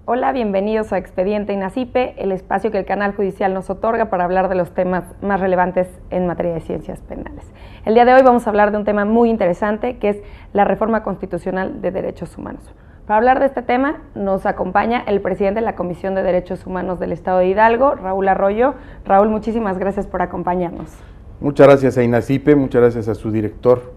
Hola, bienvenidos a Expediente INACIPE, el espacio que el canal judicial nos otorga para hablar de los temas más relevantes en materia de ciencias penales. El día de hoy vamos a hablar de un tema muy interesante, que es la reforma constitucional de derechos humanos. Para hablar de este tema nos acompaña el presidente de la Comisión de Derechos Humanos del Estado de Hidalgo, Raúl Arroyo. Raúl, muchísimas gracias por acompañarnos. Muchas gracias a INACIPE, muchas gracias a su director,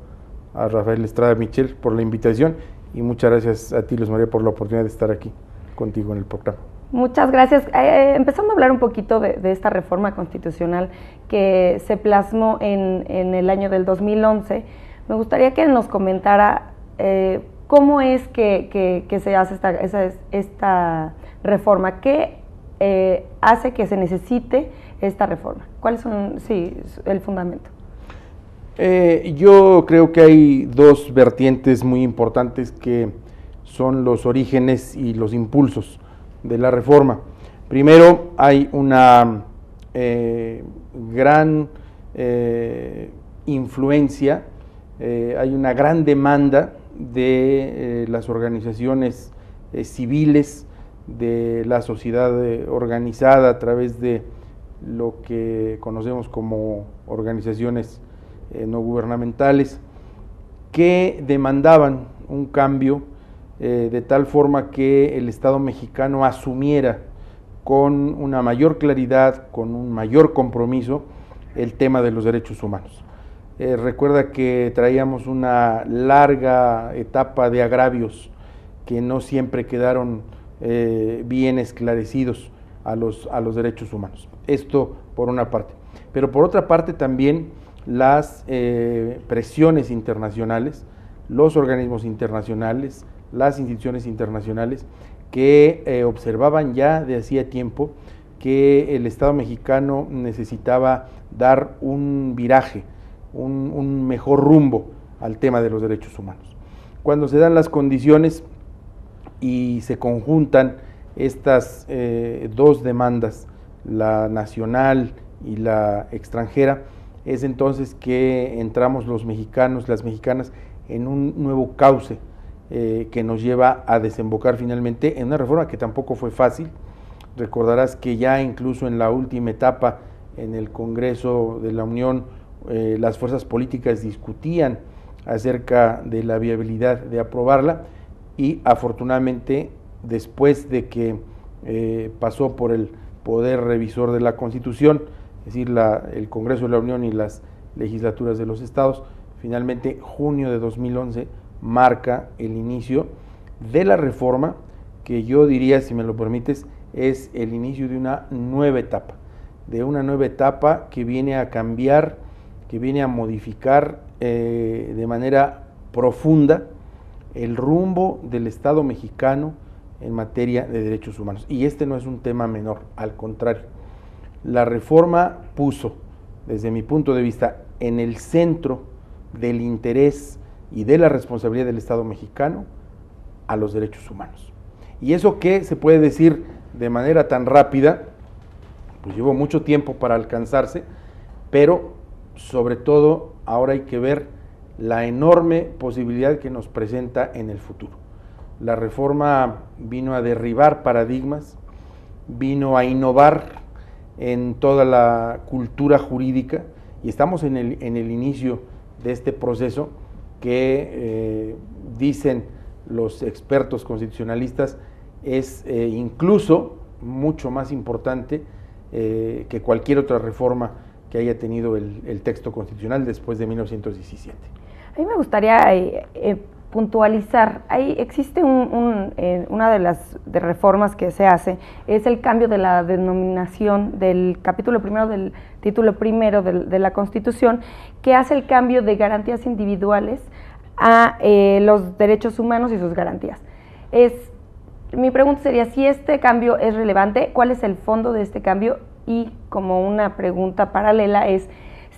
a Rafael Estrada Michel, por la invitación, y muchas gracias a ti, Luz María, por la oportunidad de estar aquí contigo en el programa. Muchas gracias. Empezando a hablar un poquito de esta reforma constitucional que se plasmó en el año del 2011, me gustaría que nos comentara cómo es que se hace esta reforma, qué hace que se necesite esta reforma, cuál es el fundamento. Yo creo que hay dos vertientes muy importantes que son los orígenes y los impulsos de la reforma. Primero, hay una gran influencia, hay una gran demanda de las organizaciones civiles, de la sociedad organizada a través de lo que conocemos como organizaciones no gubernamentales, que demandaban un cambio de tal forma que el Estado mexicano asumiera con una mayor claridad, con un mayor compromiso, el tema de los derechos humanos. Recuerda que traíamos una larga etapa de agravios que no siempre quedaron bien esclarecidos a los derechos humanos. Esto por una parte. Pero por otra parte también las presiones internacionales, los organismos internacionales, las instituciones internacionales que observaban ya de hacía tiempo que el Estado mexicano necesitaba dar un viraje, un mejor rumbo al tema de los derechos humanos. Cuando se dan las condiciones y se conjuntan estas dos demandas, la nacional y la extranjera, es entonces que entramos los mexicanos, las mexicanas, en un nuevo cauce que nos lleva a desembocar finalmente en una reforma que tampoco fue fácil. Recordarás que ya incluso en la última etapa en el Congreso de la Unión las fuerzas políticas discutían acerca de la viabilidad de aprobarla, y afortunadamente después de que pasó por el Poder Revisor de la Constitución, es decir, el Congreso de la Unión y las legislaturas de los estados, finalmente junio de 2011 marca el inicio de la reforma, que yo diría, si me lo permites, es el inicio de una nueva etapa, que viene a cambiar, que viene a modificar de manera profunda el rumbo del Estado mexicano en materia de derechos humanos. Y este no es un tema menor, al contrario. La reforma puso, desde mi punto de vista, en el centro del interés y de la responsabilidad del Estado mexicano a los derechos humanos. Y eso que se puede decir de manera tan rápida, pues llevó mucho tiempo para alcanzarse, pero sobre todo ahora hay que ver la enorme posibilidad que nos presenta en el futuro. La reforma vino a derribar paradigmas, vino a innovar en toda la cultura jurídica, y estamos en el inicio de este proceso que dicen los expertos constitucionalistas es incluso mucho más importante que cualquier otra reforma que haya tenido el texto constitucional después de 1917. A mí me gustaría puntualizar, existe una de las reformas que se hace, es el cambio de la denominación del capítulo primero del título primero de la Constitución, que hace el cambio de garantías individuales a los derechos humanos y sus garantías. mi pregunta sería, si este cambio es relevante, ¿cuál es el fondo de este cambio? Y como una pregunta paralela es,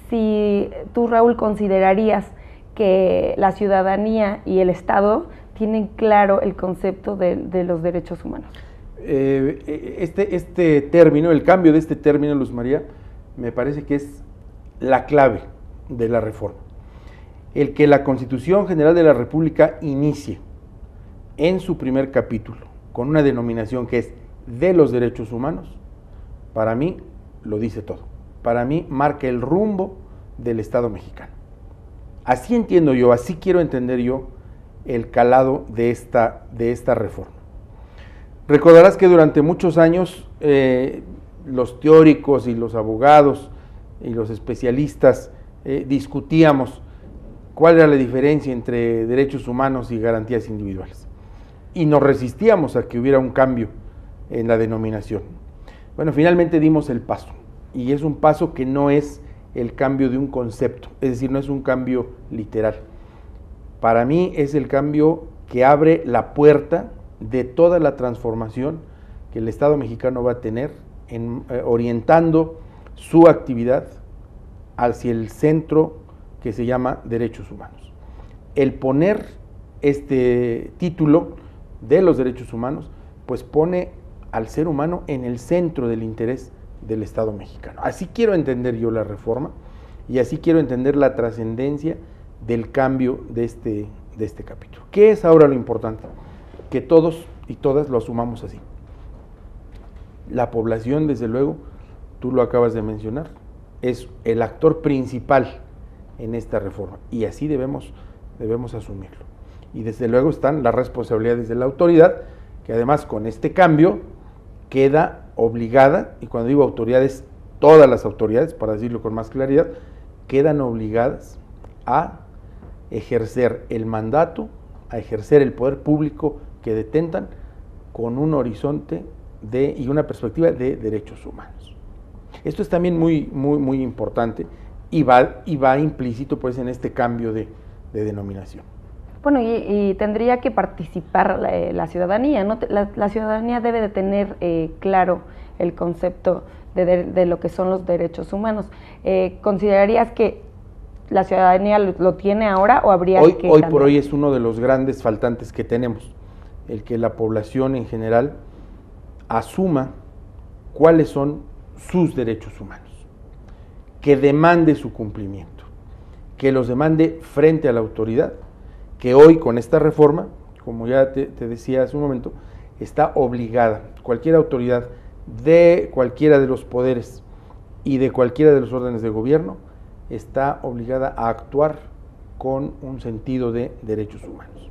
si tú, Raúl, considerarías que la ciudadanía y el Estado tienen claro el concepto de los derechos humanos. Este término, el cambio de este término, Luz María, me parece que es la clave de la reforma. El que la Constitución General de la República inicie en su primer capítulo con una denominación que es de los derechos humanos, para mí lo dice todo. Para mí marca el rumbo del Estado mexicano. Así entiendo yo, así quiero entender yo el calado de esta reforma. Recordarás que durante muchos años los teóricos y los abogados y los especialistas discutíamos cuál era la diferencia entre derechos humanos y garantías individuales. Y nos resistíamos a que hubiera un cambio en la denominación. Bueno, finalmente dimos el paso, y es un paso que no es el cambio de un concepto, es decir, no es un cambio literal. Para mí es el cambio que abre la puerta de toda la transformación que el Estado mexicano va a tener orientando su actividad hacia el centro que se llama derechos humanos. El poner este título de los derechos humanos, pues pone al ser humano en el centro del interés del Estado mexicano. Así quiero entender yo la reforma y así quiero entender la trascendencia del cambio de este capítulo. ¿Qué es ahora lo importante? Que todos y todas lo asumamos así. La población, desde luego, tú lo acabas de mencionar, es el actor principal en esta reforma y así debemos asumirlo. Y desde luego están las responsabilidades de la autoridad, que además con este cambio queda obligada, y cuando digo autoridades, todas las autoridades, para decirlo con más claridad, quedan obligadas a ejercer el mandato, a ejercer el poder público que detentan con un horizonte y una perspectiva de derechos humanos. Esto es también muy importante y va implícito pues en este cambio de denominación. Bueno, y tendría que participar la ciudadanía, ¿no? La ciudadanía debe de tener claro el concepto de lo que son los derechos humanos. ¿Considerarías que la ciudadanía lo tiene ahora o habría que cambiar? Hoy por hoy es uno de los grandes faltantes que tenemos, el que la población en general asuma cuáles son sus derechos humanos, que demande su cumplimiento, que los demande frente a la autoridad, que hoy con esta reforma, como ya te decía hace un momento, está obligada, cualquier autoridad de cualquiera de los poderes y de cualquiera de los órdenes de gobierno, está obligada a actuar con un sentido de derechos humanos.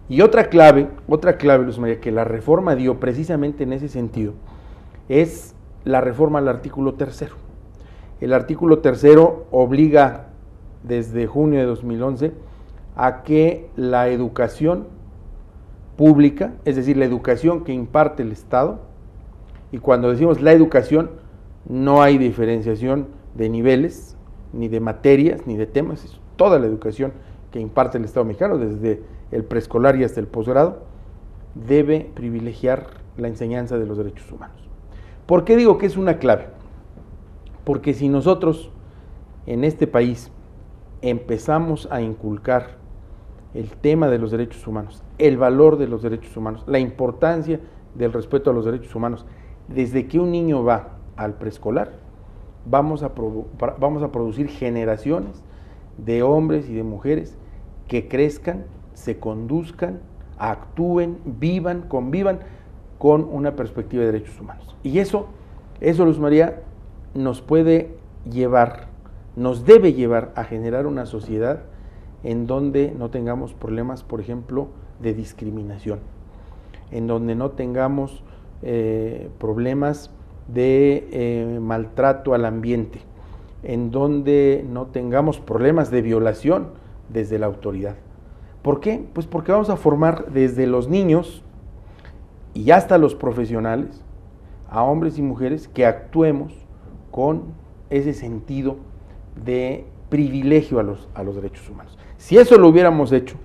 Y otra clave, Luz María, que la reforma dio precisamente en ese sentido, es la reforma al artículo 3. El artículo 3 obliga desde junio de 2011 a que la educación pública, es decir, la educación que imparte el Estado, y cuando decimos la educación, no hay diferenciación de niveles, ni de materias, ni de temas, es toda la educación que imparte el Estado mexicano, desde el preescolar y hasta el posgrado, debe privilegiar la enseñanza de los derechos humanos. ¿Por qué digo que es una clave? Porque si nosotros en este país empezamos a inculcar el tema de los derechos humanos, el valor de los derechos humanos, la importancia del respeto a los derechos humanos, desde que un niño va al preescolar, vamos a producir generaciones de hombres y de mujeres que crezcan, se conduzcan, actúen, vivan, convivan con una perspectiva de derechos humanos. Y eso, Luz María, nos debe llevar a generar una sociedad en donde no tengamos problemas, por ejemplo, de discriminación, en donde no tengamos problemas de maltrato al ambiente, en donde no tengamos problemas de violación desde la autoridad. ¿Por qué? Pues porque vamos a formar desde los niños y hasta los profesionales a hombres y mujeres que actuemos con ese sentido de privilegio a los derechos humanos. Si eso lo hubiéramos hecho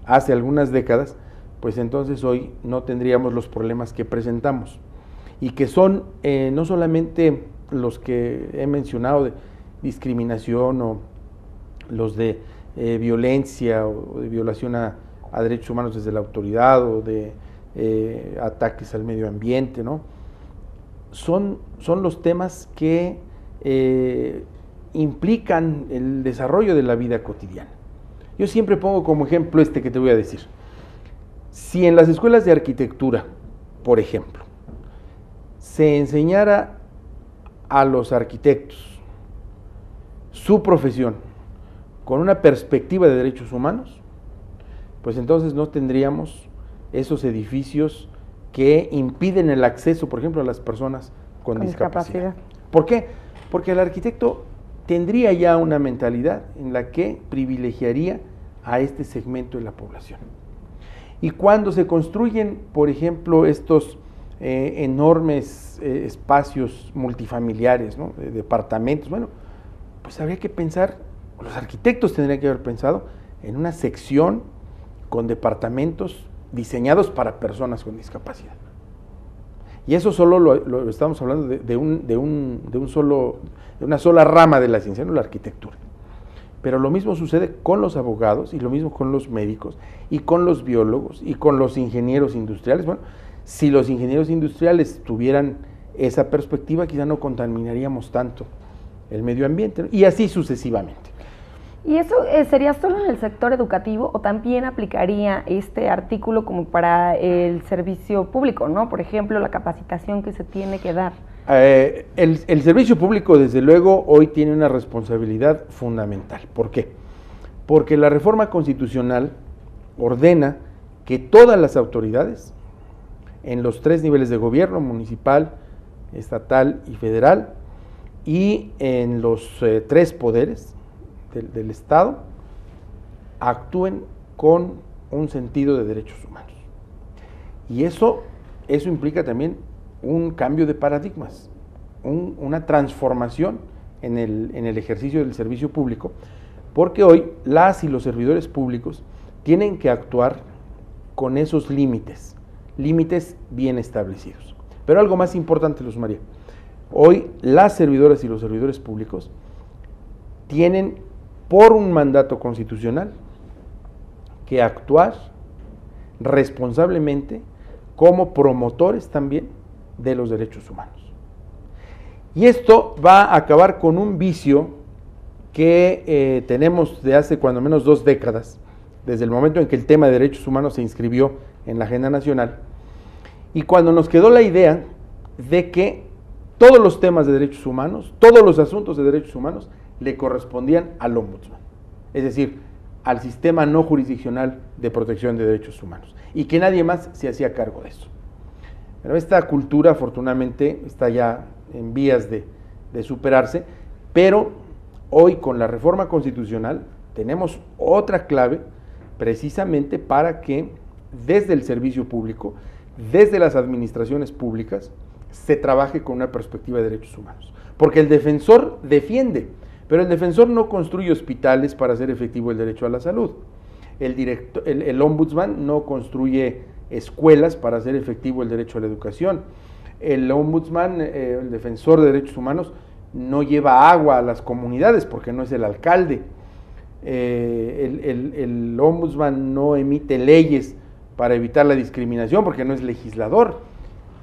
hace algunas décadas, pues entonces hoy no tendríamos los problemas que presentamos y que son no solamente los que he mencionado de discriminación o los de violencia o de violación a derechos humanos desde la autoridad o de ataques al medio ambiente, ¿no? Son los temas que implican el desarrollo de la vida cotidiana. Yo siempre pongo como ejemplo este que te voy a decir. Si en las escuelas de arquitectura, por ejemplo, se enseñara a los arquitectos su profesión con una perspectiva de derechos humanos, pues entonces no tendríamos esos edificios que impiden el acceso, por ejemplo, a las personas con discapacidad. ¿Por qué? Porque el arquitecto tendría ya una mentalidad en la que privilegiaría a este segmento de la población. Y cuando se construyen, por ejemplo, estos enormes espacios multifamiliares, ¿no?, de departamentos, bueno, pues habría que pensar, los arquitectos tendrían que haber pensado en una sección con departamentos diseñados para personas con discapacidad. Y eso solo lo estamos hablando de una sola rama de la ciencia, no la arquitectura. Pero lo mismo sucede con los abogados y lo mismo con los médicos y con los biólogos y con los ingenieros industriales. Bueno, si los ingenieros industriales tuvieran esa perspectiva, quizá no contaminaríamos tanto el medio ambiente, ¿no? Y así sucesivamente. ¿Y eso sería solo en el sector educativo o también aplicaría este artículo como para el servicio público, ¿no? Por ejemplo, la capacitación que se tiene que dar. El servicio público, desde luego, hoy tiene una responsabilidad fundamental. ¿Por qué? Porque la reforma constitucional ordena que todas las autoridades, en los 3 niveles de gobierno, municipal, estatal y federal, y en los 3 poderes del Estado, actúen con un sentido de derechos humanos. Y eso implica también un cambio de paradigmas, una transformación en el ejercicio del servicio público, porque hoy las y los servidores públicos tienen que actuar con esos límites bien establecidos. Pero algo más importante, Luz María, hoy las servidoras y los servidores públicos tienen por un mandato constitucional que actuar responsablemente como promotores también de los derechos humanos. Y esto va a acabar con un vicio que tenemos de hace cuando menos 2 décadas, desde el momento en que el tema de derechos humanos se inscribió en la agenda nacional, y cuando nos quedó la idea de que todos los temas de derechos humanos, todos los asuntos de derechos humanos, le correspondían al ombudsman, es decir, al sistema no jurisdiccional de protección de derechos humanos, y que nadie más se hacía cargo de eso. Pero esta cultura, afortunadamente, está ya en vías de superarse, pero hoy con la reforma constitucional tenemos otra clave precisamente para que desde el servicio público, desde las administraciones públicas, se trabaje con una perspectiva de derechos humanos. Porque el defensor defiende, pero el defensor no construye hospitales para hacer efectivo el derecho a la salud. El ombudsman no construye escuelas para hacer efectivo el derecho a la educación. El ombudsman, el defensor de derechos humanos, no lleva agua a las comunidades porque no es el alcalde. El ombudsman no emite leyes para evitar la discriminación porque no es legislador.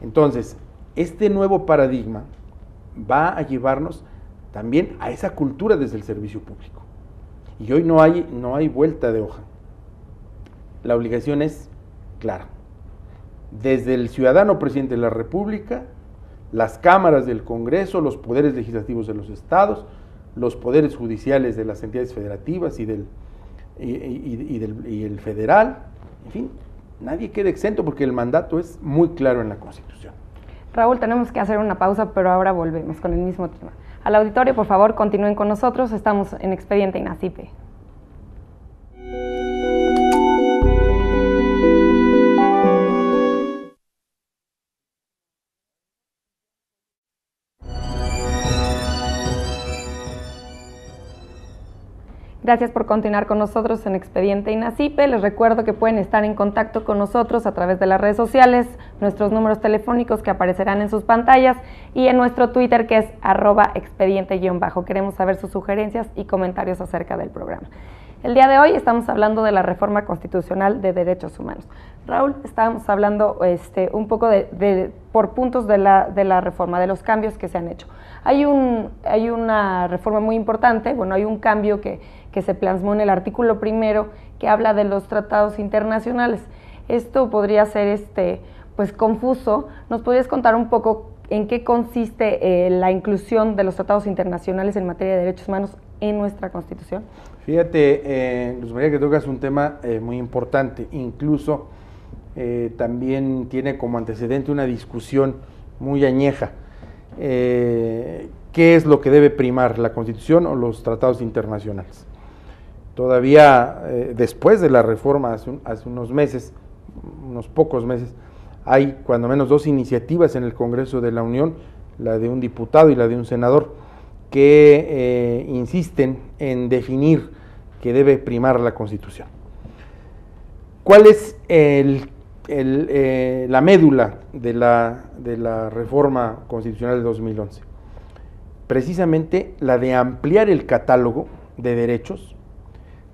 Entonces, este nuevo paradigma va a llevarnos también a esa cultura desde el servicio público. Y hoy no hay vuelta de hoja. La obligación es clara. Desde el ciudadano presidente de la República, las cámaras del Congreso, los poderes legislativos de los estados, los poderes judiciales de las entidades federativas y el federal, en fin, nadie queda exento porque el mandato es muy claro en la Constitución. Raúl, tenemos que hacer una pausa, pero ahora volvemos con el mismo tema. Al auditorio, por favor, continúen con nosotros, estamos en Expediente INACIPE. Gracias por continuar con nosotros en Expediente INACIPE. Les recuerdo que pueden estar en contacto con nosotros a través de las redes sociales, nuestros números telefónicos que aparecerán en sus pantallas y en nuestro Twitter que es @expediente_. Queremos saber sus sugerencias y comentarios acerca del programa. El día de hoy estamos hablando de la reforma constitucional de derechos humanos. Raúl, estábamos hablando un poco por puntos de la reforma, de los cambios que se han hecho. Hay una reforma muy importante, hay un cambio que se plasmó en el artículo primero que habla de los tratados internacionales. Esto podría ser confuso. ¿Nos podrías contar un poco en qué consiste la inclusión de los tratados internacionales en materia de derechos humanos en nuestra Constitución? Fíjate, Luz María, que tocas un tema muy importante. Incluso también tiene como antecedente una discusión muy añeja. ¿Qué es lo que debe primar, la Constitución o los tratados internacionales? Todavía después de la reforma, hace unos meses, unos pocos meses, hay cuando menos 2 iniciativas en el Congreso de la Unión, la de un diputado y la de un senador, que insisten en definir que debe primar la Constitución. ¿Cuál es la médula de la reforma constitucional de 2011? Precisamente la de ampliar el catálogo de derechos,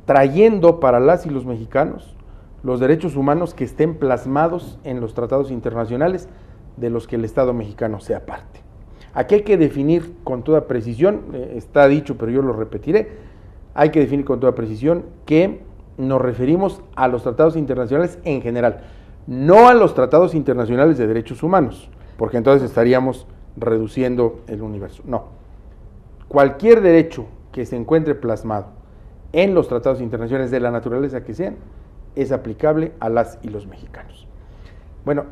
trayendo para las y los mexicanos los derechos humanos que estén plasmados en los tratados internacionales de los que el Estado mexicano sea parte. Aquí hay que definir con toda precisión, está dicho pero yo lo repetiré, hay que definir con toda precisión que nos referimos a los tratados internacionales en general, no a los tratados internacionales de derechos humanos, porque entonces estaríamos reduciendo el universo. No, cualquier derecho que se encuentre plasmado en los tratados internacionales de la naturaleza que sean, es aplicable a las y los mexicanos. Bueno,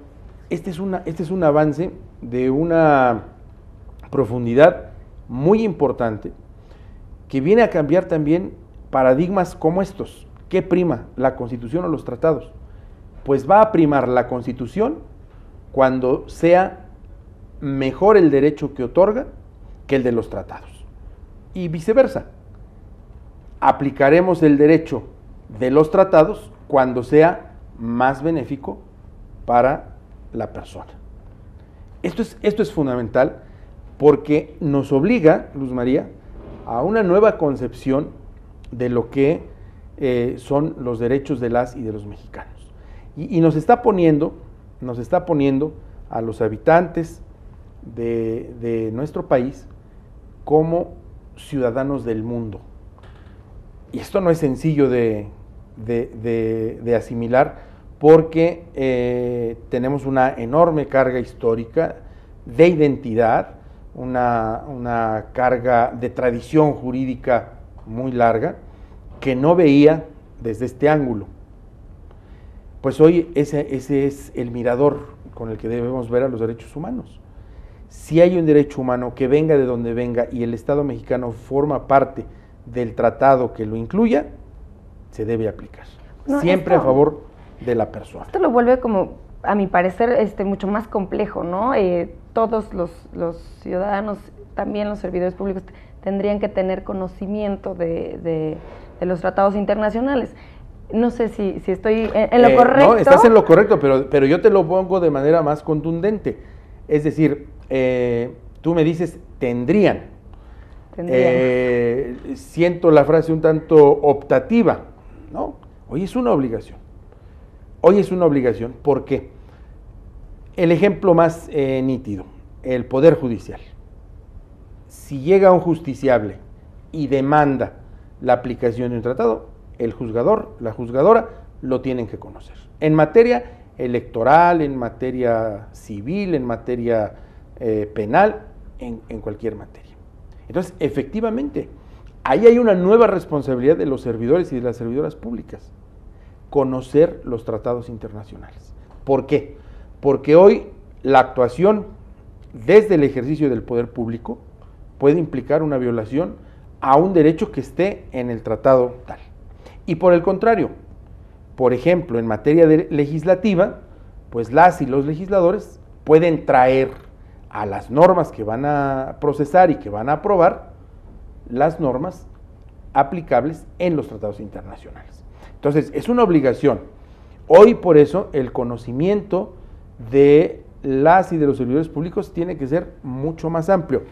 este es un avance de una profundidad muy importante que viene a cambiar también paradigmas como estos. ¿Qué prima, la Constitución o los tratados? Pues va a primar la Constitución cuando sea mejor el derecho que otorga que el de los tratados. Y viceversa. Aplicaremos el derecho de los tratados cuando sea más benéfico para la persona. Esto es fundamental porque nos obliga, Luz María, a una nueva concepción de lo que son los derechos de las y de los mexicanos. Y nos está poniendo a los habitantes de nuestro país como ciudadanos del mundo. Y esto no es sencillo de asimilar porque tenemos una enorme carga histórica de identidad, una carga de tradición jurídica muy larga que no veía desde este ángulo. Pues hoy ese es el mirador con el que debemos ver a los derechos humanos. Si hay un derecho humano que venga de donde venga y el Estado mexicano forma parte del tratado que lo incluya, se debe aplicar. Siempre a favor de la persona. Esto lo vuelve como, a mi parecer, mucho más complejo, ¿no? Todos los ciudadanos, también los servidores públicos, tendrían que tener conocimiento de los tratados internacionales. No sé si estoy en lo correcto. No, estás en lo correcto, pero yo te lo pongo de manera más contundente. Es decir, tú me dices, tendrían. Siento la frase un tanto optativa, ¿no? Hoy es una obligación. ¿Por qué? El ejemplo más nítido, el Poder Judicial. Si llega un justiciable y demanda la aplicación de un tratado, el juzgador, la juzgadora, lo tienen que conocer. En materia electoral, en materia civil, en materia penal, en cualquier materia. Entonces, efectivamente, ahí hay una nueva responsabilidad de los servidores y de las servidoras públicas, conocer los tratados internacionales. ¿Por qué? Porque hoy la actuación desde el ejercicio del poder público puede implicar una violación a un derecho que esté en el tratado tal. Y por el contrario, por ejemplo, en materia legislativa, pues las y los legisladores pueden traer a las normas que van a procesar y que van a aprobar, las normas aplicables en los tratados internacionales. Entonces, es una obligación. Hoy, por eso, el conocimiento de las y de los servidores públicos tiene que ser mucho más amplio.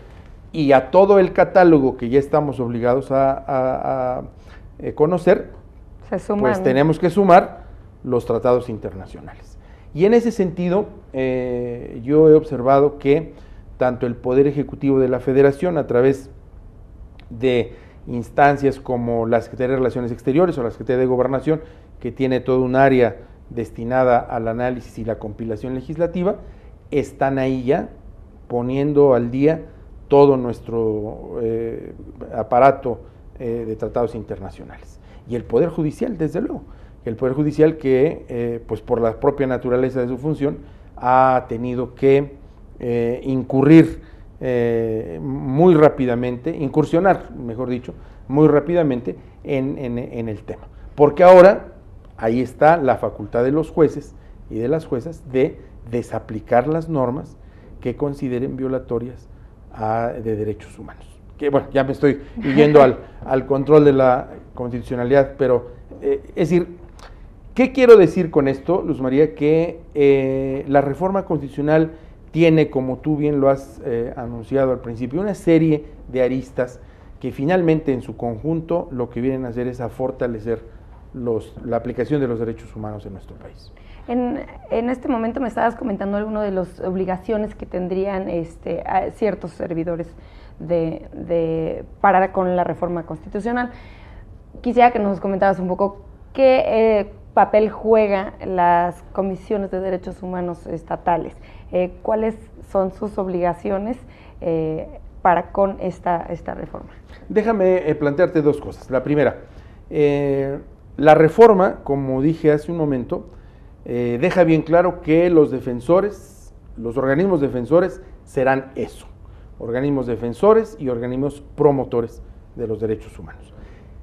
Y a todo el catálogo que ya estamos obligados a conocer, pues tenemos que sumar los tratados internacionales. Y en ese sentido, yo he observado que tanto el Poder Ejecutivo de la Federación, a través de instancias como la Secretaría de Relaciones Exteriores o la Secretaría de Gobernación, que tiene todo un área destinada al análisis y la compilación legislativa, están ahí ya poniendo al día todo nuestro aparato de tratados internacionales. Y el Poder Judicial, desde luego, el Poder Judicial que, pues por la propia naturaleza de su función, ha tenido que incurrir muy rápidamente, incursionar, mejor dicho, muy rápidamente en el tema. Porque ahora ahí está la facultad de los jueces y de las juezas de desaplicar las normas que consideren violatorias de derechos humanos. Que bueno, ya me estoy yendo al control de la constitucionalidad, pero es decir, ¿qué quiero decir con esto, Luz María? Que la reforma constitucional tiene, como tú bien lo has anunciado al principio, una serie de aristas que finalmente en su conjunto lo que vienen a hacer es a fortalecer la aplicación de los derechos humanos en nuestro país. En este momento me estabas comentando algunas de las obligaciones que tendrían ciertos servidores para con la reforma constitucional. Quisiera que nos comentaras un poco qué papel juegan las comisiones de derechos humanos estatales, cuáles son sus obligaciones para con esta reforma. Déjame plantearte dos cosas. La primera, la reforma, como dije hace un momento, deja bien claro que los defensores, los organismos defensores serán eso, organismos defensores y organismos promotores de los derechos humanos.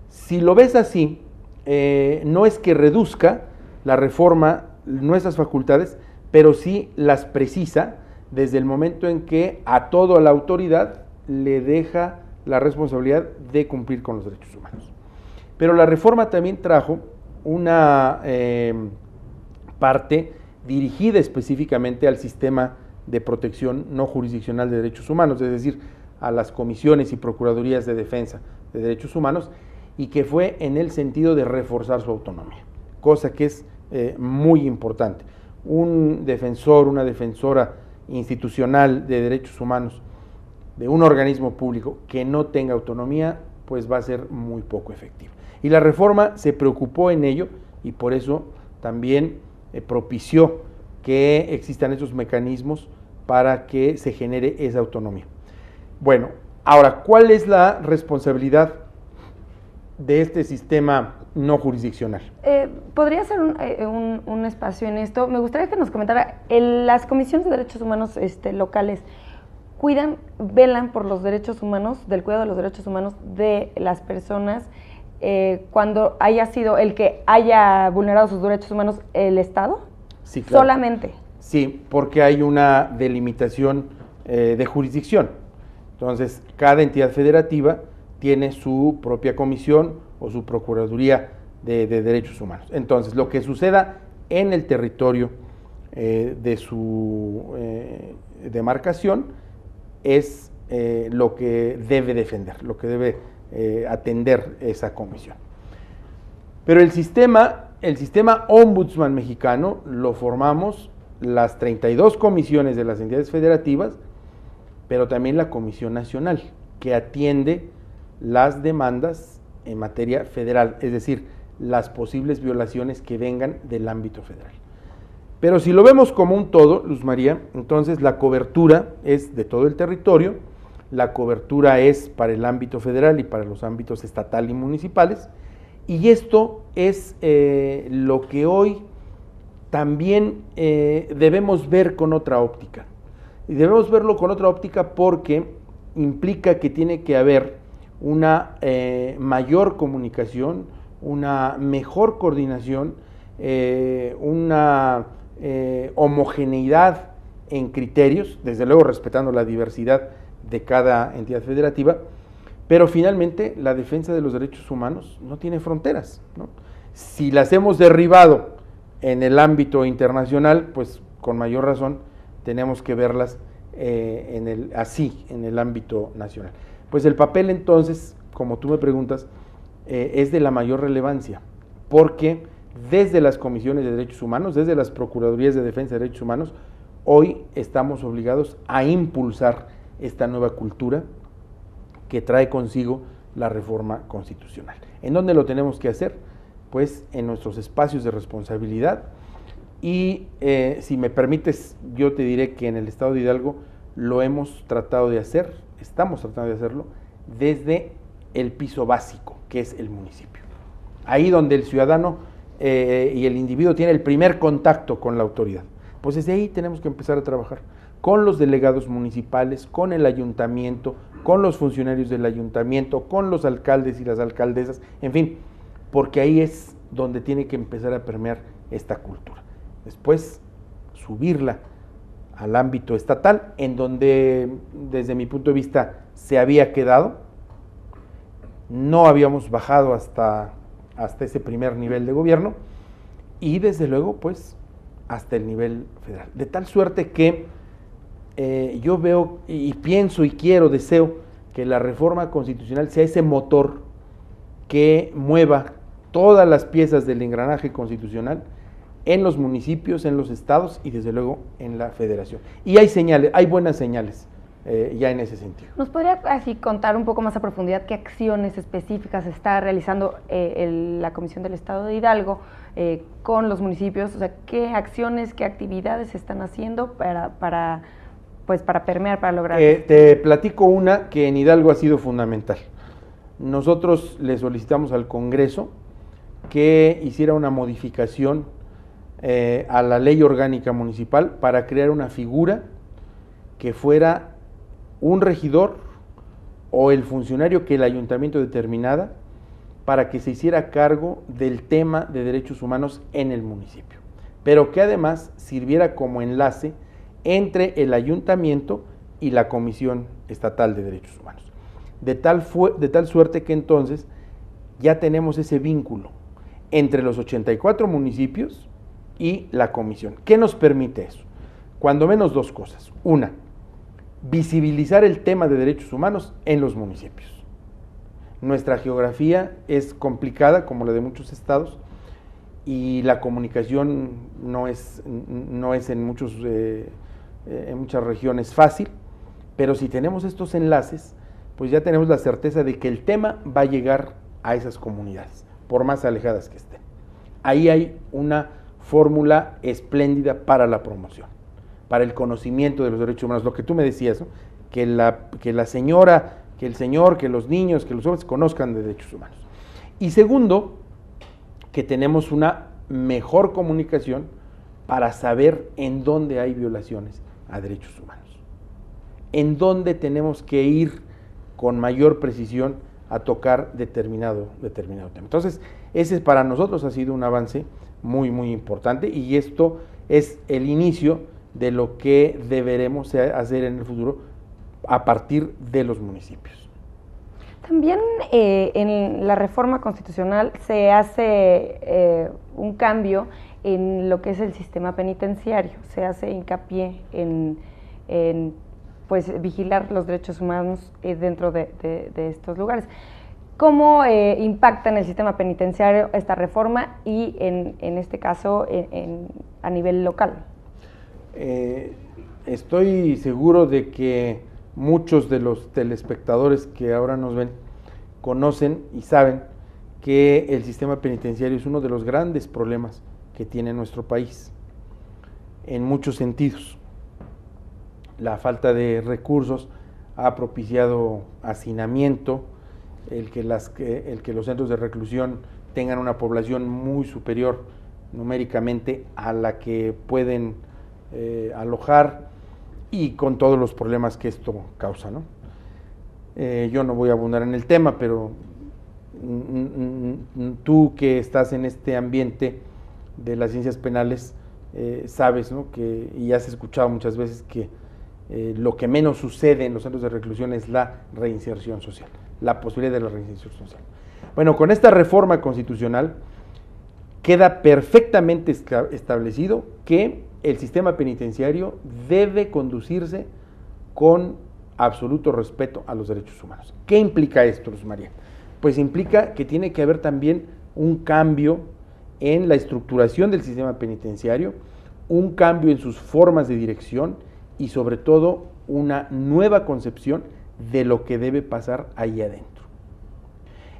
Si lo ves así, no es que reduzca la reforma nuestras facultades, pero sí las precisa desde el momento en que a toda la autoridad le deja la responsabilidad de cumplir con los derechos humanos. Pero la reforma también trajo una parte dirigida específicamente al sistema de protección no jurisdiccional de derechos humanos, es decir, a las comisiones y procuradurías de defensa de derechos humanos, y que fue en el sentido de reforzar su autonomía, cosa que es muy importante. Un defensor, una defensora institucional de derechos humanos de un organismo público que no tenga autonomía, pues va a ser muy poco efectivo. Y la reforma se preocupó en ello y por eso también propició que existan esos mecanismos para que se genere esa autonomía. Bueno, ahora, ¿cuál es la responsabilidad de este sistema no jurisdiccional? ¿Podría ser un espacio en esto? Me gustaría que nos comentara, las comisiones de derechos humanos locales velan por los derechos humanos, del cuidado de los derechos humanos de las personas, cuando haya sido el que haya vulnerado sus derechos humanos el Estado. Sí, claro. Solamente. Sí, porque hay una delimitación de jurisdicción. Entonces, cada entidad federativa tiene su propia comisión o su procuraduría de derechos humanos. Entonces, lo que suceda en el territorio de su demarcación es lo que debe defender, lo que debe atender esa comisión. Pero el sistema Ombudsman mexicano lo formamos las 32 comisiones de las entidades federativas, pero también la Comisión Nacional, que atiende las demandas en materia federal, es decir, las posibles violaciones que vengan del ámbito federal. Pero si lo vemos como un todo, Luz María, entonces la cobertura es de todo el territorio, la cobertura es para el ámbito federal y para los ámbitos estatal y municipales, y esto es lo que hoy también debemos ver con otra óptica. Y debemos verlo con otra óptica porque implica que tiene que haber una mayor comunicación, una mejor coordinación, una homogeneidad en criterios, desde luego respetando la diversidad de cada entidad federativa, Pero finalmente la defensa de los derechos humanos no tiene fronteras, ¿no? Si las hemos derribado en el ámbito internacional, pues con mayor razón tenemos que verlas en el ámbito nacional. Pues el papel entonces, como tú me preguntas, es de la mayor relevancia, porque desde las comisiones de derechos humanos, desde las procuradurías de defensa de derechos humanos, hoy estamos obligados a impulsar esta nueva cultura que trae consigo la reforma constitucional. ¿En dónde lo tenemos que hacer? Pues en nuestros espacios de responsabilidad y si me permites, yo te diré que en el estado de Hidalgo lo hemos tratado de hacer, estamos tratando de hacerlo desde el piso básico, que es el municipio. Ahí donde el ciudadano y el individuo tiene el primer contacto con la autoridad. Pues desde ahí tenemos que empezar a trabajar con los delegados municipales, con el ayuntamiento, con los funcionarios del ayuntamiento, con los alcaldes y las alcaldesas, en fin, porque ahí es donde tiene que empezar a permear esta cultura. Después, subirla al ámbito estatal, en donde, desde mi punto de vista, se había quedado. No habíamos bajado hasta ese primer nivel de gobierno y, desde luego, pues, hasta el nivel federal. De tal suerte que yo veo y pienso y quiero, deseo que la reforma constitucional sea ese motor que mueva todas las piezas del engranaje constitucional en los municipios, en los estados y desde luego en la federación. Y hay señales, hay buenas señales ya en ese sentido. ¿Nos podría así contar un poco más a profundidad qué acciones específicas está realizando la Comisión del Estado de Hidalgo con los municipios? O sea, ¿qué acciones, qué actividades se están haciendo para permear, para lograr? Te platico una que en Hidalgo ha sido fundamental. Nosotros le solicitamos al Congreso que hiciera una modificación a la ley orgánica municipal para crear una figura que fuera un regidor o el funcionario que el ayuntamiento determinara para que se hiciera cargo del tema de derechos humanos en el municipio, pero que además sirviera como enlace entre el ayuntamiento y la Comisión Estatal de Derechos Humanos. De tal suerte que entonces ya tenemos ese vínculo entre los 84 municipios y la comisión. ¿Qué nos permite eso? Cuando menos dos cosas. Una, visibilizar el tema de derechos humanos en los municipios. Nuestra geografía es complicada, como la de muchos estados, y la comunicación no es en muchas regiones fácil, pero si tenemos estos enlaces, pues ya tenemos la certeza de que el tema va a llegar a esas comunidades, por más alejadas que estén. Ahí hay una fórmula espléndida para la promoción, para el conocimiento de los derechos humanos. Lo que tú me decías, ¿no? que la señora, que el señor, que los niños, que los jóvenes conozcan de derechos humanos. Y segundo, que tenemos una mejor comunicación para saber en dónde hay violaciones a derechos humanos, en dónde tenemos que ir con mayor precisión a tocar determinado tema. Entonces, ese para nosotros ha sido un avance muy, muy importante y esto es el inicio de lo que deberemos hacer en el futuro a partir de los municipios. También en la reforma constitucional se hace un cambio en lo que es el sistema penitenciario, se hace hincapié en pues vigilar los derechos humanos dentro de estos lugares. ¿Cómo impacta en el sistema penitenciario esta reforma y en este caso a nivel local? Estoy seguro de que muchos de los telespectadores que ahora nos ven conocen y saben que el sistema penitenciario es uno de los grandes problemas que tiene nuestro país, en muchos sentidos. La falta de recursos ha propiciado hacinamiento, el que los centros de reclusión tengan una población muy superior numéricamente a la que pueden alojar y con todos los problemas que esto causa, ¿no? Yo no voy a abundar en el tema, pero tú que estás en este ambiente de las ciencias penales sabes, ¿no? y has escuchado muchas veces que lo que menos sucede en los centros de reclusión es la reinserción social. la posibilidad de la reinserción social. Bueno, con esta reforma constitucional queda perfectamente establecido que el sistema penitenciario debe conducirse con absoluto respeto a los derechos humanos. ¿Qué implica esto, Luz María? Pues implica que tiene que haber también un cambio en la estructuración del sistema penitenciario, un cambio en sus formas de dirección y sobre todo una nueva concepción de lo que debe pasar ahí adentro.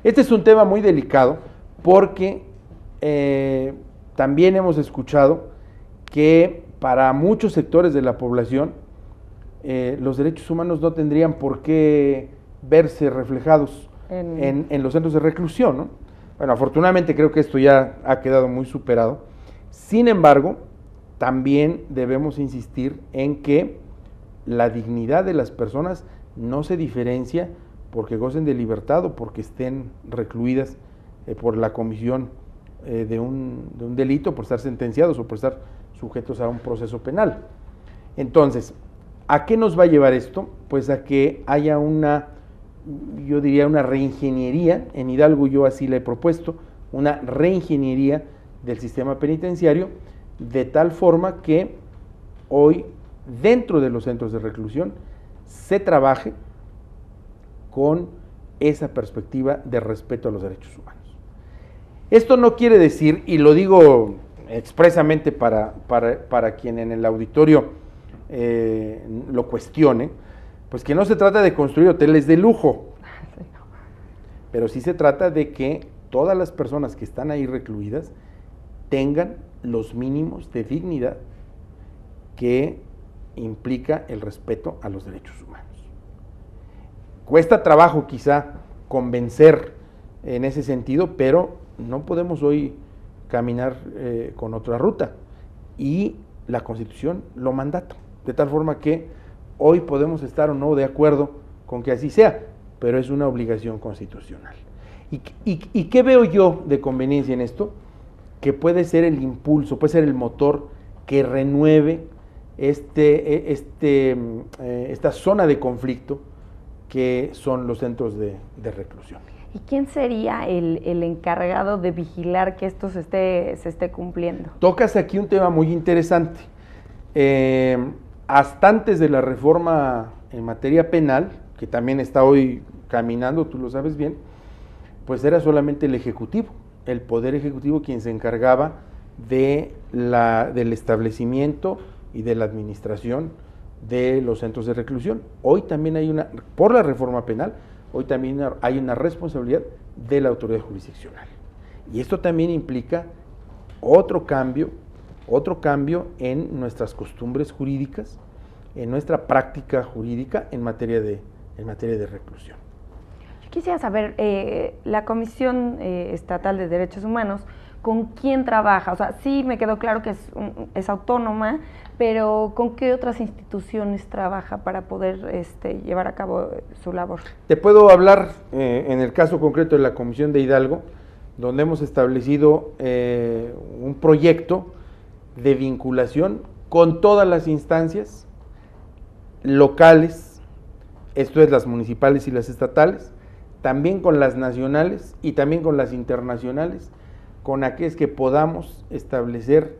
Este es un tema muy delicado porque también hemos escuchado que para muchos sectores de la población los derechos humanos no tendrían por qué verse reflejados en los centros de reclusión, ¿no? Bueno, afortunadamente creo que esto ya ha quedado muy superado. Sin embargo, también debemos insistir en que la dignidad de las personas no se diferencia porque gocen de libertad o porque estén recluidas por la comisión de un delito, por estar sentenciados o por estar sujetos a un proceso penal. Entonces, ¿a qué nos va a llevar esto? Pues a que haya yo diría una reingeniería, en Hidalgo yo así le he propuesto, una reingeniería del sistema penitenciario, de tal forma que hoy dentro de los centros de reclusión se trabaje con esa perspectiva de respeto a los derechos humanos. Esto no quiere decir, y lo digo expresamente para quien en el auditorio lo cuestione, pues que no se trata de construir hoteles de lujo, pero sí se trata de que todas las personas que están ahí recluidas tengan los mínimos de dignidad que implica el respeto a los derechos humanos. Cuesta trabajo quizá convencer en ese sentido, pero no podemos hoy caminar con otra ruta y la Constitución lo mandata, de tal forma que hoy podemos estar o no de acuerdo con que así sea, pero es una obligación constitucional. ¿Y qué veo yo de conveniencia en esto? Que puede ser el impulso, puede ser el motor que renueve esta zona de conflicto que son los centros de reclusión. ¿Y quién sería el encargado de vigilar que esto se esté cumpliendo? Tocas aquí un tema muy interesante. Hasta antes de la reforma en materia penal, que también está hoy caminando, tú lo sabes bien, pues era solamente el Ejecutivo, el Poder Ejecutivo quien se encargaba del establecimiento y de la administración de los centros de reclusión. Hoy también por la reforma penal, hoy también hay una responsabilidad de la autoridad jurisdiccional. Y esto también implica otro cambio en nuestras costumbres jurídicas, en nuestra práctica jurídica en materia de reclusión. Yo quisiera saber, la Comisión Estatal de Derechos Humanos, ¿con quién trabaja? O sea, sí me quedó claro que es autónoma, pero ¿con qué otras instituciones trabaja para poder llevar a cabo su labor? Te puedo hablar en el caso concreto de la Comisión de Hidalgo, donde hemos establecido un proyecto de vinculación con todas las instancias locales, esto es las municipales y las estatales, también con las nacionales y también con las internacionales, con aquellas que podamos establecer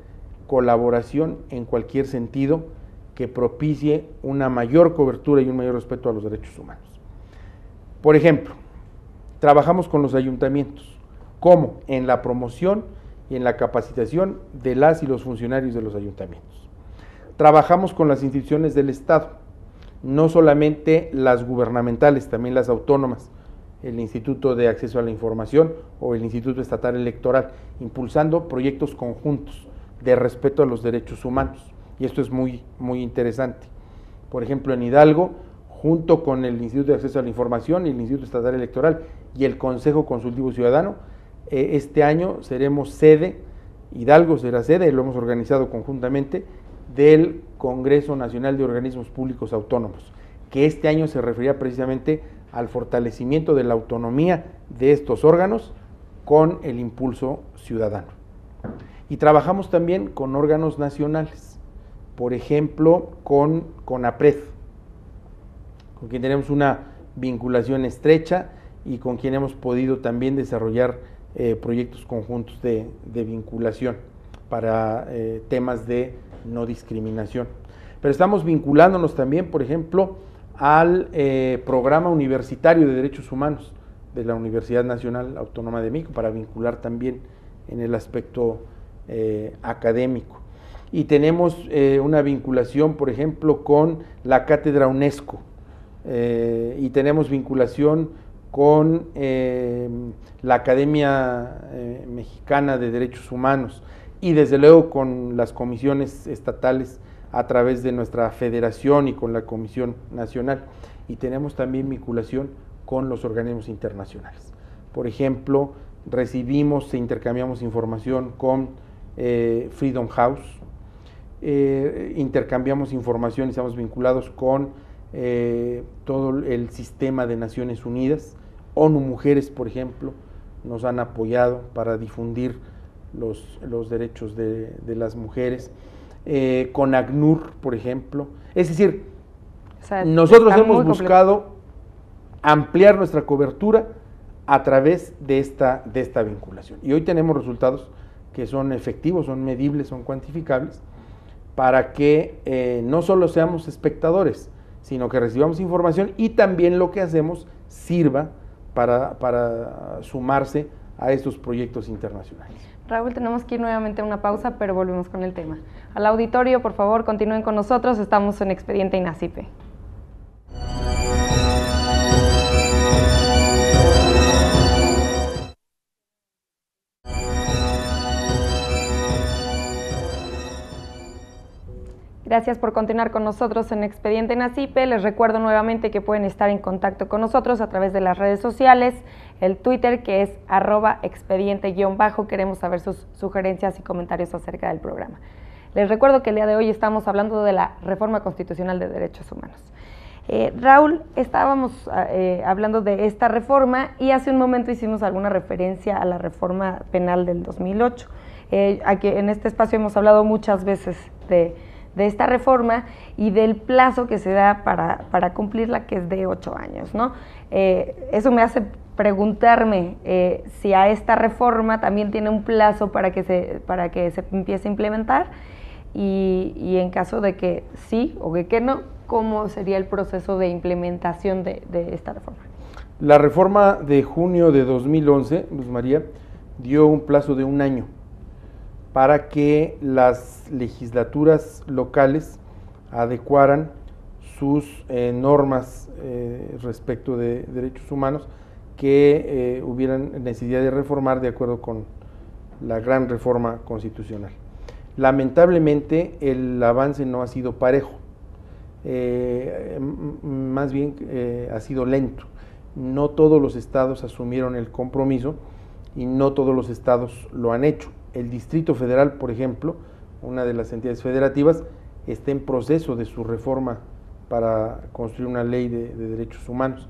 colaboración en cualquier sentido que propicie una mayor cobertura y un mayor respeto a los derechos humanos. Por ejemplo, trabajamos con los ayuntamientos, ¿cómo? En la promoción y en la capacitación de las y los funcionarios de los ayuntamientos. Trabajamos con las instituciones del Estado, no solamente las gubernamentales, también las autónomas, el Instituto de Acceso a la Información o el Instituto Estatal Electoral, impulsando proyectos conjuntos de respeto a los derechos humanos. Y esto es muy, muy interesante. Por ejemplo, en Hidalgo, junto con el Instituto de Acceso a la Información y el Instituto Estatal Electoral y el Consejo Consultivo Ciudadano, este año seremos sede, Hidalgo será sede, lo hemos organizado conjuntamente, del Congreso Nacional de Organismos Públicos Autónomos, que este año se refería precisamente al fortalecimiento de la autonomía de estos órganos con el impulso ciudadano. Y trabajamos también con órganos nacionales, por ejemplo, con CONAPRED, con quien tenemos una vinculación estrecha y con quien hemos podido también desarrollar proyectos conjuntos de vinculación para temas de no discriminación. Pero estamos vinculándonos también, por ejemplo, al programa universitario de derechos humanos de la Universidad Nacional Autónoma de México, para vincular también en el aspecto académico. Y tenemos una vinculación, por ejemplo, con la Cátedra UNESCO, y tenemos vinculación con la Academia Mexicana de Derechos Humanos, y desde luego con las comisiones estatales a través de nuestra federación y con la Comisión Nacional, y tenemos también vinculación con los organismos internacionales. Por ejemplo, recibimos e intercambiamos información con Freedom House, intercambiamos información y estamos vinculados con todo el sistema de Naciones Unidas. ONU Mujeres, por ejemplo, nos han apoyado para difundir los derechos de las mujeres, con ACNUR, por ejemplo. Es decir, o sea, nosotros hemos buscado ampliar nuestra cobertura a través de esta vinculación. Y hoy tenemos resultados que son efectivos, son medibles, son cuantificables, para que no solo seamos espectadores, sino que recibamos información y también lo que hacemos sirva para sumarse a estos proyectos internacionales. Raúl, tenemos que ir nuevamente a una pausa, pero volvemos con el tema. Al auditorio, por favor, continúen con nosotros, estamos en Expediente INACIPE. Gracias por continuar con nosotros en Expediente INACIPE. Les recuerdo nuevamente que pueden estar en contacto con nosotros a través de las redes sociales, el Twitter, que es @expediente_. Queremos saber sus sugerencias y comentarios acerca del programa. Les recuerdo que el día de hoy estamos hablando de la Reforma Constitucional de Derechos Humanos. Raúl, estábamos hablando de esta reforma y hace un momento hicimos alguna referencia a la reforma penal del 2008. Aquí en este espacio hemos hablado muchas veces de esta reforma y del plazo que se da para cumplirla, que es de 8 años, ¿no? Eso me hace preguntarme si a esta reforma también tiene un plazo para que se empiece a implementar, y en caso de que sí o de que no, ¿cómo sería el proceso de implementación de esta reforma? La reforma de junio de 2011, Luz María, dio un plazo de 1 año para que las legislaturas locales adecuaran sus normas respecto de derechos humanos que hubieran necesidad de reformar de acuerdo con la gran reforma constitucional. Lamentablemente el avance no ha sido parejo, más bien ha sido lento. No todos los estados asumieron el compromiso y no todos los estados lo han hecho. El Distrito Federal, por ejemplo, una de las entidades federativas, está en proceso de su reforma para construir una ley de derechos humanos.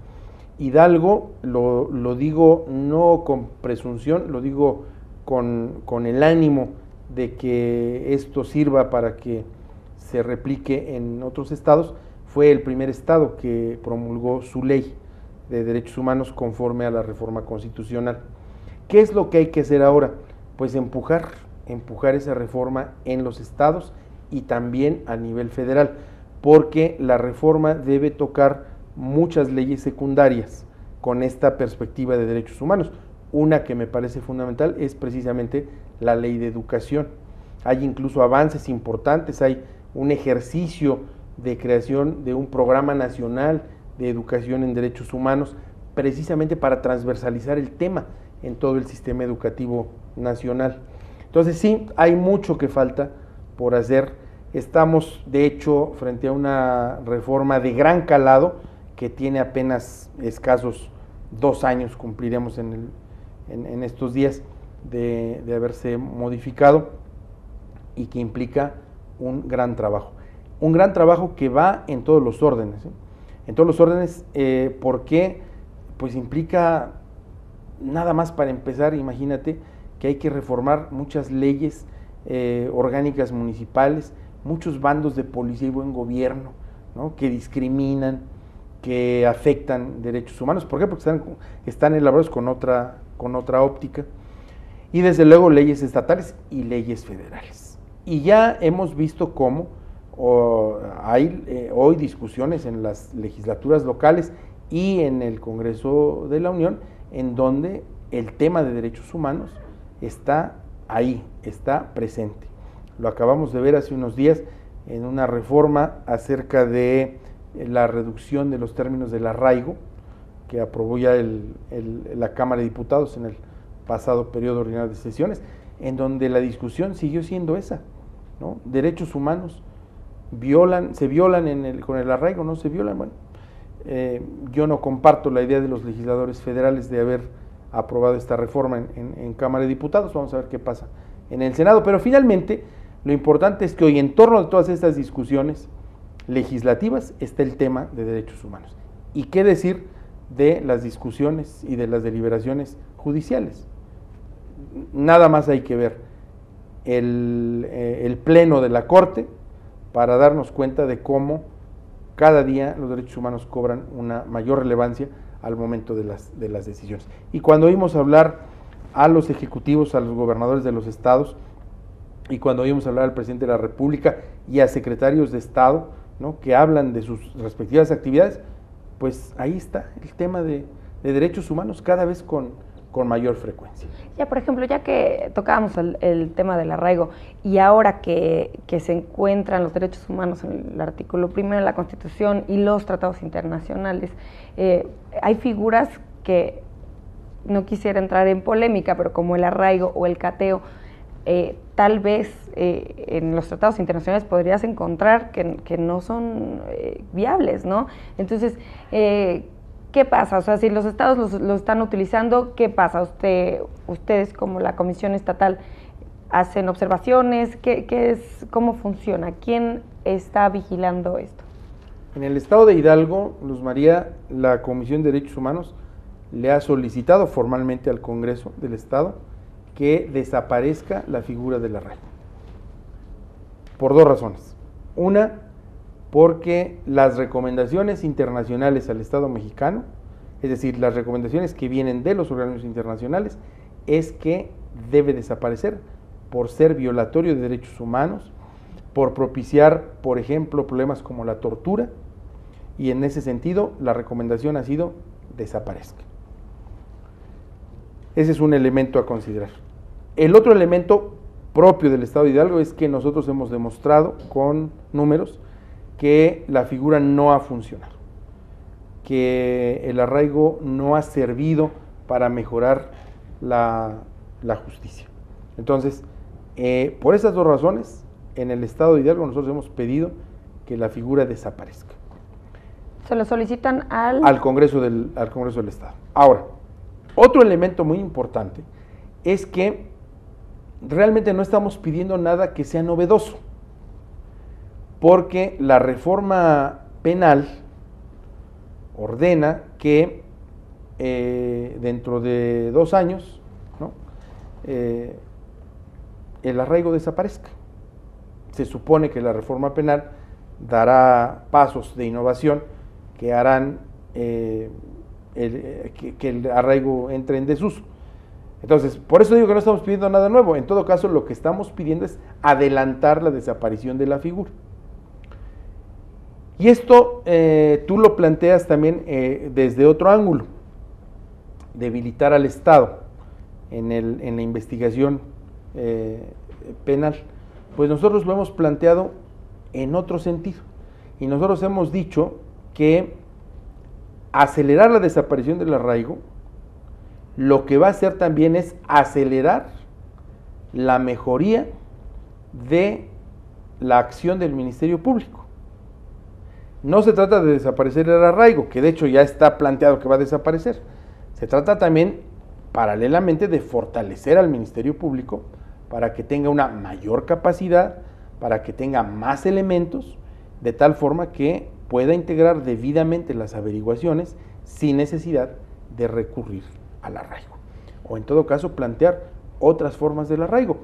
Hidalgo, lo digo no con presunción, lo digo con el ánimo de que esto sirva para que se replique en otros estados, fue el primer estado que promulgó su ley de derechos humanos conforme a la reforma constitucional. ¿Qué es lo que hay que hacer ahora? Pues empujar esa reforma en los estados y también a nivel federal, porque la reforma debe tocar muchas leyes secundarias con esta perspectiva de derechos humanos. Una que me parece fundamental es precisamente la ley de educación. Hay incluso avances importantes, hay un ejercicio de creación de un programa nacional de educación en derechos humanos, precisamente para transversalizar el tema en todo el sistema educativo nacional. Entonces sí, hay mucho que falta por hacer. Estamos, de hecho, frente a una reforma de gran calado que tiene apenas escasos 2 años, cumpliremos en estos días de haberse modificado, y que implica un gran trabajo. Un gran trabajo que va en todos los órdenes, en todos los órdenes, porque pues implica, nada más para empezar, imagínate que hay que reformar muchas leyes orgánicas municipales, muchos bandos de policía y buen gobierno, ¿no?, que discriminan, que afectan derechos humanos. ¿Por qué? Porque están elaborados con otra óptica. Y desde luego leyes estatales y leyes federales. Y ya hemos visto cómo hay hoy discusiones en las legislaturas locales y en el Congreso de la Unión, en donde el tema de derechos humanos está ahí, está presente. Lo acabamos de ver hace unos días en una reforma acerca de la reducción de los términos del arraigo, que aprobó ya la Cámara de Diputados en el pasado periodo ordinario de sesiones, en donde la discusión siguió siendo esa, ¿no? Derechos humanos se violan con el arraigo, no se violan. Bueno, yo no comparto la idea de los legisladores federales de haber aprobado esta reforma en Cámara de Diputados. Vamos a ver qué pasa en el Senado, pero finalmente lo importante es que hoy, en torno a todas estas discusiones legislativas, está el tema de derechos humanos. ¿Y qué decir de las discusiones y de las deliberaciones judiciales? Nada más hay que ver el pleno de la Corte para darnos cuenta de cómo cada día los derechos humanos cobran una mayor relevancia al momento de las decisiones. Y cuando oímos hablar a los ejecutivos, a los gobernadores de los estados, y cuando oímos hablar al presidente de la República y a secretarios de Estado, ¿no?, que hablan de sus respectivas actividades, pues ahí está el tema de derechos humanos cada vez con mayor frecuencia. Ya, por ejemplo, ya que tocábamos el tema del arraigo, y ahora que se encuentran los derechos humanos en el artículo 1 de la Constitución y los tratados internacionales, hay figuras que no quisiera entrar en polémica, pero como el arraigo o el cateo, tal vez en los tratados internacionales podrías encontrar que no son viables, ¿no? Entonces, ¿qué pasa? O sea, si los estados lo están utilizando, ¿qué pasa? Ustedes como la Comisión Estatal hacen observaciones, ¿cómo funciona? ¿Quién está vigilando esto? En el estado de Hidalgo, Luz María, la Comisión de Derechos Humanos le ha solicitado formalmente al Congreso del Estado que desaparezca la figura del arraigo. Por dos razones. Una, porque las recomendaciones internacionales al Estado mexicano, es decir, las recomendaciones que vienen de los organismos internacionales, es que debe desaparecer por ser violatorio de derechos humanos, por propiciar, por ejemplo, problemas como la tortura, y en ese sentido la recomendación ha sido desaparezca. Ese es un elemento a considerar. El otro elemento propio del Estado de Hidalgo es que nosotros hemos demostrado con números que la figura no ha funcionado, que el arraigo no ha servido para mejorar la justicia. Entonces, por esas dos razones, en el Estado de Hidalgo nosotros hemos pedido que la figura desaparezca. ¿Se lo solicitan al Congreso del Estado? Ahora, otro elemento muy importante es que realmente no estamos pidiendo nada que sea novedoso, porque la reforma penal ordena que dentro de 2 años, ¿no?, el arraigo desaparezca. Se supone que la reforma penal dará pasos de innovación que harán que el arraigo entre en desuso. Entonces, por eso digo que no estamos pidiendo nada nuevo. En todo caso, lo que estamos pidiendo es adelantar la desaparición de la figura. Y esto tú lo planteas también desde otro ángulo, debilitar al Estado en la investigación penal. Pues nosotros lo hemos planteado en otro sentido, y nosotros hemos dicho que acelerar la desaparición del arraigo lo que va a hacer también es acelerar la mejoría de la acción del Ministerio Público. No se trata de desaparecer el arraigo, que de hecho ya está planteado que va a desaparecer. Se trata también, paralelamente, de fortalecer al Ministerio Público para que tenga una mayor capacidad, para que tenga más elementos, de tal forma que pueda integrar debidamente las averiguaciones sin necesidad de recurrir al arraigo. O en todo caso, plantear otras formas del arraigo.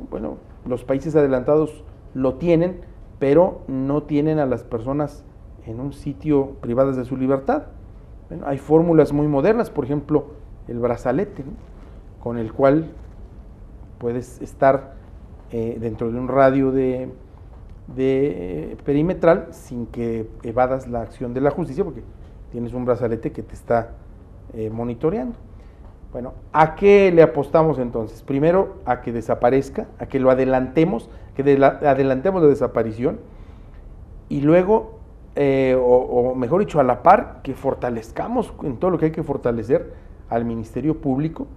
Bueno, los países adelantados lo tienen, pero no tienen a las personas en un sitio privadas de su libertad. Bueno, hay fórmulas muy modernas, por ejemplo, el brazalete, ¿no?, con el cual puedes estar dentro de un radio de perimetral sin que evadas la acción de la justicia, porque tienes un brazalete que te está monitoreando. Bueno, ¿a qué le apostamos entonces? Primero, a que desaparezca, a que lo adelantemos, adelantemos la desaparición, y luego, o mejor dicho, a la par, que fortalezcamos en todo lo que hay que fortalecer al Ministerio Público,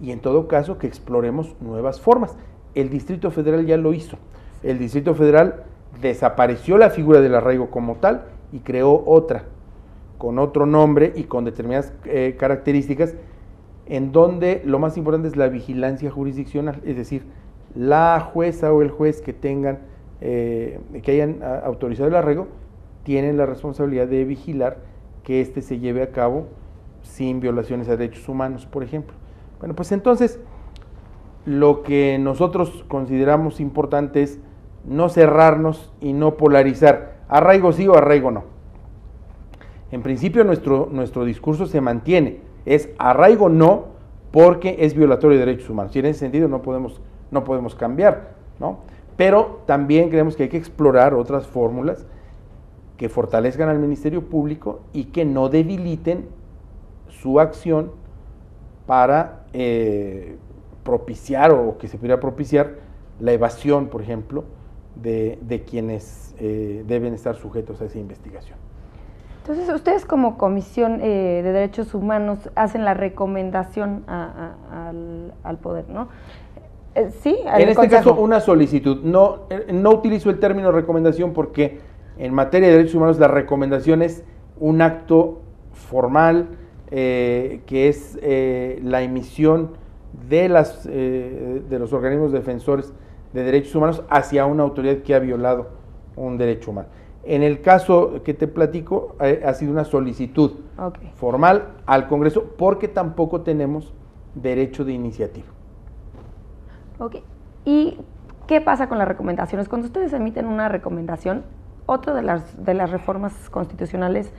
y en todo caso que exploremos nuevas formas. El Distrito Federal ya lo hizo. El Distrito Federal desapareció la figura del arraigo como tal y creó otra, con otro nombre y con determinadas características, en donde lo más importante es la vigilancia jurisdiccional, es decir, la jueza o el juez que tengan, que hayan autorizado el arraigo, tienen la responsabilidad de vigilar que éste se lleve a cabo sin violaciones a derechos humanos, por ejemplo. Bueno, pues entonces, lo que nosotros consideramos importante es no cerrarnos y no polarizar, arraigo sí o arraigo no. En principio nuestro discurso se mantiene, es arraigo no, porque es violatorio de derechos humanos, y en ese sentido no podemos cambiar, ¿no? Pero también creemos que hay que explorar otras fórmulas que fortalezcan al Ministerio Público y que no debiliten su acción para propiciar, o que se pudiera propiciar, la evasión, por ejemplo, de quienes deben estar sujetos a esa investigación. Entonces, ustedes como Comisión de Derechos Humanos hacen la recomendación al Poder, ¿no? Sí, en este caso, una solicitud. No utilizo el término recomendación porque en materia de derechos humanos la recomendación es un acto formal, que es la emisión de los organismos defensores de derechos humanos hacia una autoridad que ha violado un derecho humano. En el caso que te platico, ha sido una solicitud formal al Congreso, porque tampoco tenemos derecho de iniciativa. Ok. ¿Y qué pasa con las recomendaciones? Cuando ustedes emiten una recomendación, otra de las reformas constitucionales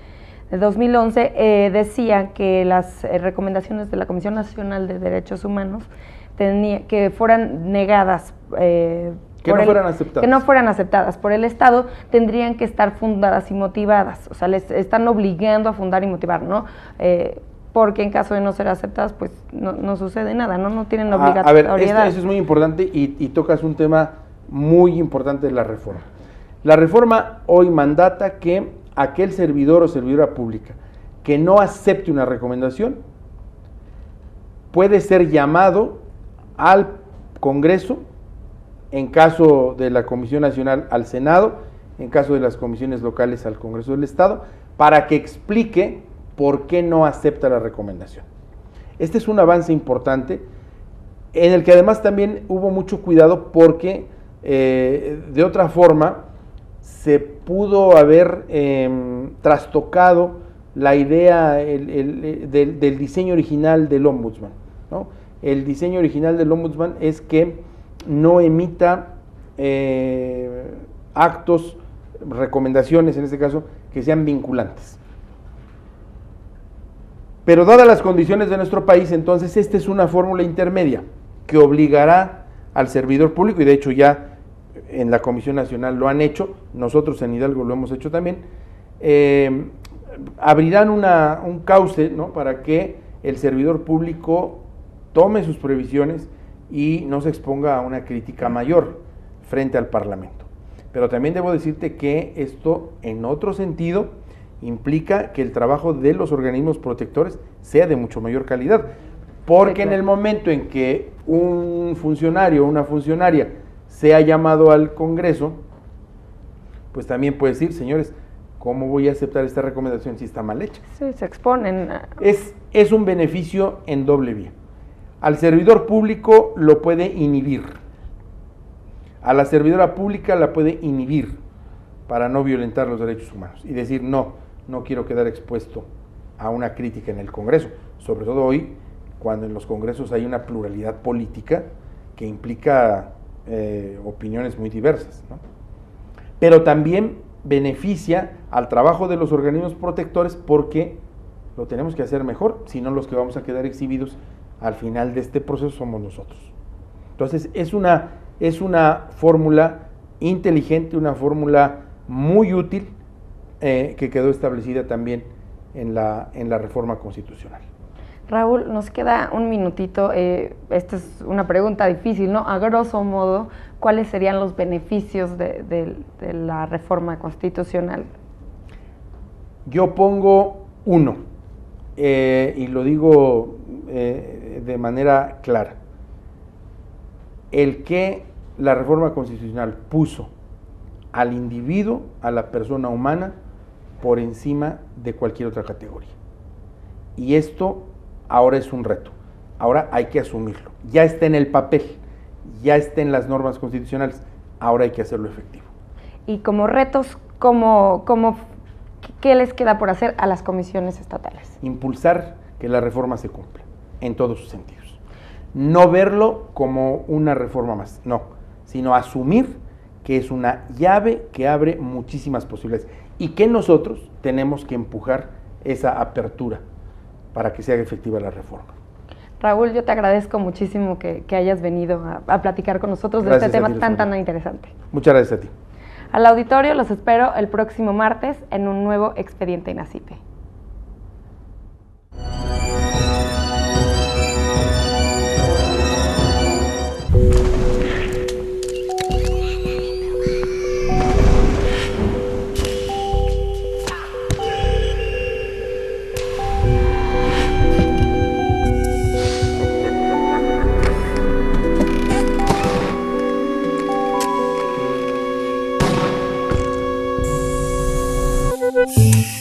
de 2011 decía que las recomendaciones de la Comisión Nacional de Derechos Humanos que fueran negadas, que no fueran aceptadas por el Estado, tendrían que estar fundadas y motivadas. O sea, les están obligando a fundar y motivar, ¿no? Porque en caso de no ser aceptadas, pues no sucede nada, no tienen obligatoriedad. A ver, eso es muy importante, y tocas un tema muy importante de la reforma. La reforma hoy mandata que aquel servidor o servidora pública que no acepte una recomendación puede ser llamado al Congreso, en caso de la Comisión Nacional al Senado, en caso de las comisiones locales al Congreso del Estado, para que explique por qué no acepta la recomendación. Este es un avance importante, en el que además también hubo mucho cuidado, porque de otra forma se pudo haber trastocado la idea del diseño original del Ombudsman, ¿no? El diseño original del Ombudsman es que no emita actos, recomendaciones en este caso, que sean vinculantes. Pero dadas las condiciones de nuestro país, entonces esta es una fórmula intermedia que obligará al servidor público, y de hecho ya en la Comisión Nacional lo han hecho, nosotros en Hidalgo lo hemos hecho también, abrirán un cauce, ¿no?, para que el servidor público tome sus previsiones y no se exponga a una crítica mayor frente al Parlamento. Pero también debo decirte que esto, en otro sentido, implica que el trabajo de los organismos protectores sea de mucho mayor calidad, porque en el momento en que un funcionario o una funcionaria sea llamado al Congreso, pues también puede decir, señores, ¿cómo voy a aceptar esta recomendación si está mal hecha? Sí, se exponen. Es un beneficio en doble vía. Al servidor público lo puede inhibir, a la servidora pública la puede inhibir para no violentar los derechos humanos y decir, no quiero quedar expuesto a una crítica en el Congreso, sobre todo hoy, cuando en los Congresos hay una pluralidad política que implica opiniones muy diversas, ¿no? Pero también beneficia al trabajo de los organismos protectores porque lo tenemos que hacer mejor, si no los que vamos a quedar exhibidos al final de este proceso somos nosotros. Entonces es una fórmula inteligente, una fórmula muy útil que quedó establecida también en la reforma constitucional. Raúl, nos queda un minutito. Esta es una pregunta difícil, ¿no? A grosso modo, ¿cuáles serían los beneficios de la reforma constitucional? Yo pongo uno, y lo digo de manera clara. El que la reforma constitucional puso al individuo, a la persona humana, por encima de cualquier otra categoría. Y esto ahora es un reto, ahora hay que asumirlo. Ya está en el papel, ya está en las normas constitucionales, ahora hay que hacerlo efectivo. Y como retos, ¿qué les queda por hacer a las comisiones estatales? Impulsar que la reforma se cumpla, en todos sus sentidos. No verlo como una reforma más, no, sino asumir que es una llave que abre muchísimas posibilidades y que nosotros tenemos que empujar esa apertura para que se haga efectiva la reforma. Raúl, yo te agradezco muchísimo que hayas venido a platicar con nosotros de este tema tan interesante. Muchas gracias a ti. Al auditorio los espero el próximo martes en un nuevo Expediente INACIPE. Sí.